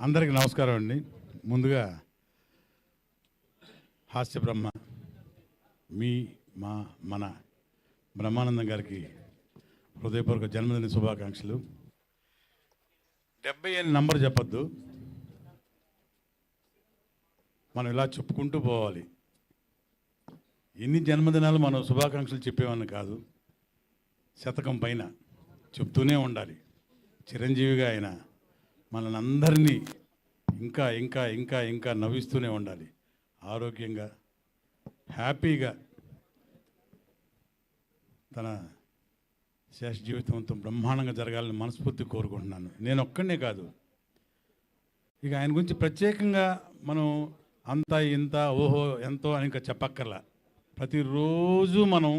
అందరికీ నమస్కారం అండి. ముందుగా హాస్య బ్రహ్మ మన బ్రహ్మానందం గారికి హృదయపూర్వక జన్మదిన శుభాకాంక్షలు. 70 అని నంబర్ చెప్పొద్దు, మనం ఇలా చెప్పుకుంటూ పోవాలి. ఎన్ని జన్మదినాలు మనం శుభాకాంక్షలు చెప్పేవాడిని కాదు, శతకం పైన చెప్తూనే ఉండాలి. చిరంజీవిగా ఆయన మనల్ని అందరినీ ఇంకా ఇంకా ఇంకా ఇంకా నవ్విస్తూనే ఉండాలి. ఆరోగ్యంగా హ్యాపీగా తన శేష జీవితంతో బ్రహ్మాండంగా జరగాలని మనస్ఫూర్తి కోరుకుంటున్నాను. నేను ఒక్కడనే కాదు, ఇక ఆయన గురించి ప్రత్యేకంగా మనం అంత ఇంత ఓహో ఎంతో అని ఇంకా చెప్పక్కర్లా. ప్రతిరోజు మనం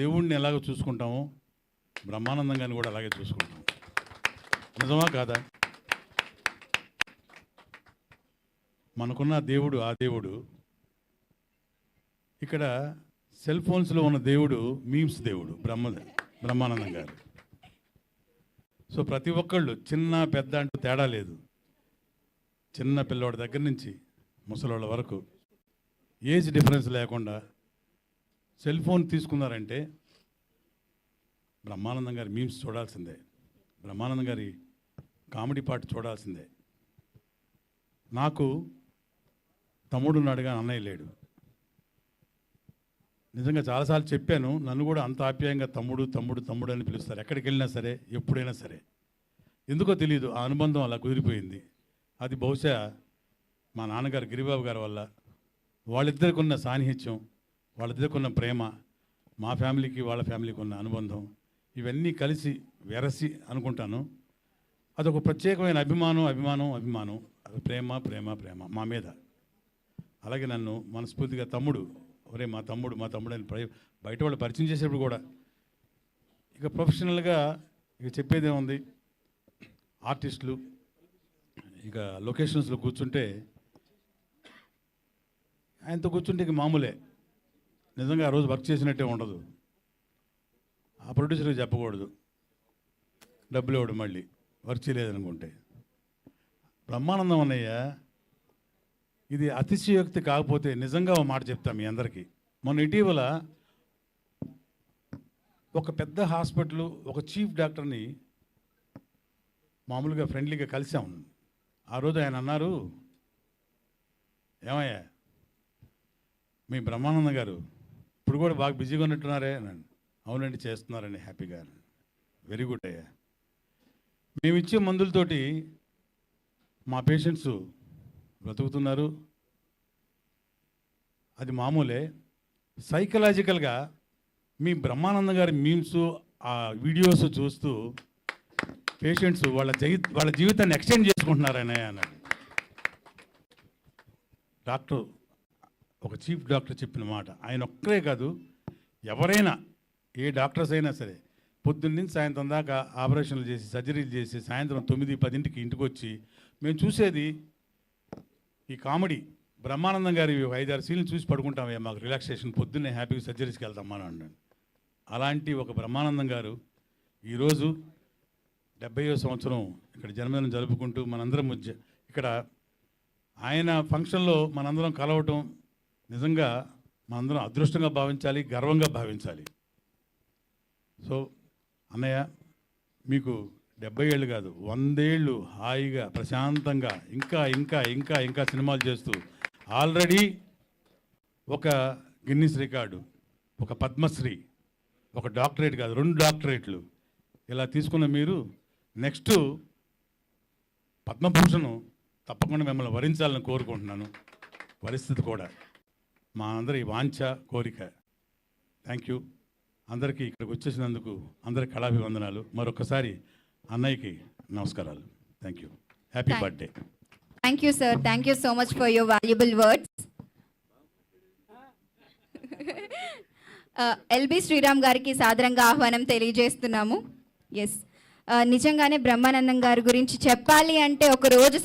దేవుణ్ణి ఎలాగ చూసుకుంటామో బ్రహ్మానందం గారిని కూడా అలాగే చూసుకుంటాం. నిజమా కాదా? మనకున్న దేవుడు ఆ దేవుడు. ఇక్కడ సెల్ ఫోన్స్లో ఉన్న దేవుడు మీమ్స్ దేవుడు బ్రహ్మానందం గారు. సో ప్రతి ఒక్కళ్ళు చిన్న పెద్ద అంటూ తేడా లేదు. చిన్న పిల్లవాడి దగ్గర నుంచి ముసలోళ్ళ వరకు ఏజ్ డిఫరెన్స్ లేకుండా సెల్ ఫోన్ తీసుకున్నారంటే బ్రహ్మానందం గారి మీమ్స్ చూడాల్సిందే, బ్రహ్మానందం గారి కామెడీ పాట చూడాల్సిందే. నాకు తమ్ముడు ఉన్నాడుగా, అన్నయ్య లేడు. నిజంగా చాలాసార్లు చెప్పాను, నన్ను కూడా అంత ఆప్యాయంగా తమ్ముడు తమ్ముడు తమ్ముడు అని పిలుస్తారు. ఎక్కడికి వెళ్ళినా సరే, ఎప్పుడైనా సరే. ఎందుకో తెలియదు, ఆ అనుబంధం అలా కుదిరిపోయింది. అది బహుశా మా నాన్నగారు గిరిబాబు గారి వల్ల, వాళ్ళిద్దరికి ఉన్న సాన్నిహిత్యం, వాళ్ళిద్దరికి ఉన్న ప్రేమ, మా ఫ్యామిలీకి వాళ్ళ ఫ్యామిలీకి ఉన్న అనుబంధం, ఇవన్నీ కలిసి వెరసి అనుకుంటాను. అదొక ప్రత్యేకమైన అభిమానం, అది ప్రేమ మా మీద. అలాగే నన్ను మనస్ఫూర్తిగా తమ్ముడు, ఒరే మా తమ్ముడు అని బయట వాళ్ళు పరిచయం చేసేప్పుడు కూడా, ఇక ప్రొఫెషనల్గా ఇక చెప్పేదేముంది, ఆర్టిస్టులు ఇక లొకేషన్స్లో కూర్చుంటే ఆయనతో కూర్చుంటే ఇక మామూలే. నిజంగా ఆ రోజు వర్క్ చేసినట్టే ఉండదు. ఆ ప్రొడ్యూసర్కి చెప్పకూడదు, డబ్బులు ఇవ్వడు మళ్ళీ వర్క్ చేయలేదనుకుంటే. బ్రహ్మానందం అన్నయ్య ఇది అతిశయోక్తి కాకపోతే నిజంగా ఒక మాట చెప్తాం మీ అందరికీ. మొన్న ఇటీవల ఒక పెద్ద హాస్పిటల్ ఒక చీఫ్ డాక్టర్ని మామూలుగా ఫ్రెండ్లీగా కలిసాం. ఆ రోజు ఆయన అన్నారు, ఏమయ్యా మీ బ్రహ్మానందం గారు ఇప్పుడు కూడా బాగా బిజీగా ఉన్నట్టున్నారే అని. అవునండి చేస్తున్నారని హ్యాపీగా. వెరీ గుడ్ అయ్యా. మేము ఇచ్చే మందులతోటి మా పేషెంట్స్ బ్రతుకుతున్నారు, అది మామూలే. సైకలాజికల్గా మీ బ్రహ్మానందం గారి మీమ్స్ ఆ వీడియోస్ చూస్తూ పేషెంట్స్ వాళ్ళ జీవితాన్ని ఎక్స్టెండ్ చేసుకుంటున్నారనే అన్నాడు డాక్టర్. ఒక చీఫ్ డాక్టర్ చెప్పిన మాట. ఆయన ఒక్కరే కాదు, ఎవరైనా ఏ డాక్టర్స్ అయినా సరే పొద్దున్న నుంచి సాయంత్రం దాకా ఆపరేషన్లు చేసి సర్జరీలు చేసి సాయంత్రం 9-10 ఇంటికి వచ్చి మేము చూసేది ఈ కామెడీ. బ్రహ్మానందం గారి 5-6 సీన్లు చూసి పడుకుంటామే, మాకు రిలాక్సేషన్, పొద్దున్నే హ్యాపీగా సర్జరీస్కి వెళ్తామా అని అన్నాడు. అలాంటి ఒక బ్రహ్మానందం గారు ఈరోజు 70వ సంవత్సరం ఇక్కడ జన్మదినం జరుపుకుంటూ మనందరం ఇక్కడ ఆయన ఫంక్షన్లో మనందరం కలవటం నిజంగా మనందరం అదృష్టంగా భావించాలి, గర్వంగా భావించాలి. సో అన్నయ్య మీకు 70 ఏళ్ళు కాదు 100 ఏళ్ళు హాయిగా ప్రశాంతంగా ఇంకా ఇంకా ఇంకా ఇంకా సినిమాలు చేస్తూ ఆల్రెడీ ఒక గిన్నిస్ రికార్డు, ఒక పద్మశ్రీ, ఒక డాక్టరేట్ కాదు 2 డాక్టరేట్లు ఇలా తీసుకున్న మీరు నెక్స్ట్ పద్మభూషణ్ తప్పకుండా మిమ్మల్ని వరించాలని కోరుకుంటున్నాను. పరిస్థితి కూడా మా అందరి వాంఛ కోరిక. థ్యాంక్ యూ అందరికీ. ఇక్కడికి వచ్చేసినందుకు అందరికి కళాభివందనాలు. మరొకసారి అన్నయ్యకి నమస్కారాలు. Thank you. Happy birthday. Thank you sir. Thank you so much for your valuable words. LB Sriram గారికి సాదరంగా ఆహ్వానం తెలియజేస్తున్నాము. ఎస్, నిజంగానే బ్రహ్మానందం గారి గురించి చెప్పాలి అంటే ఒక రోజు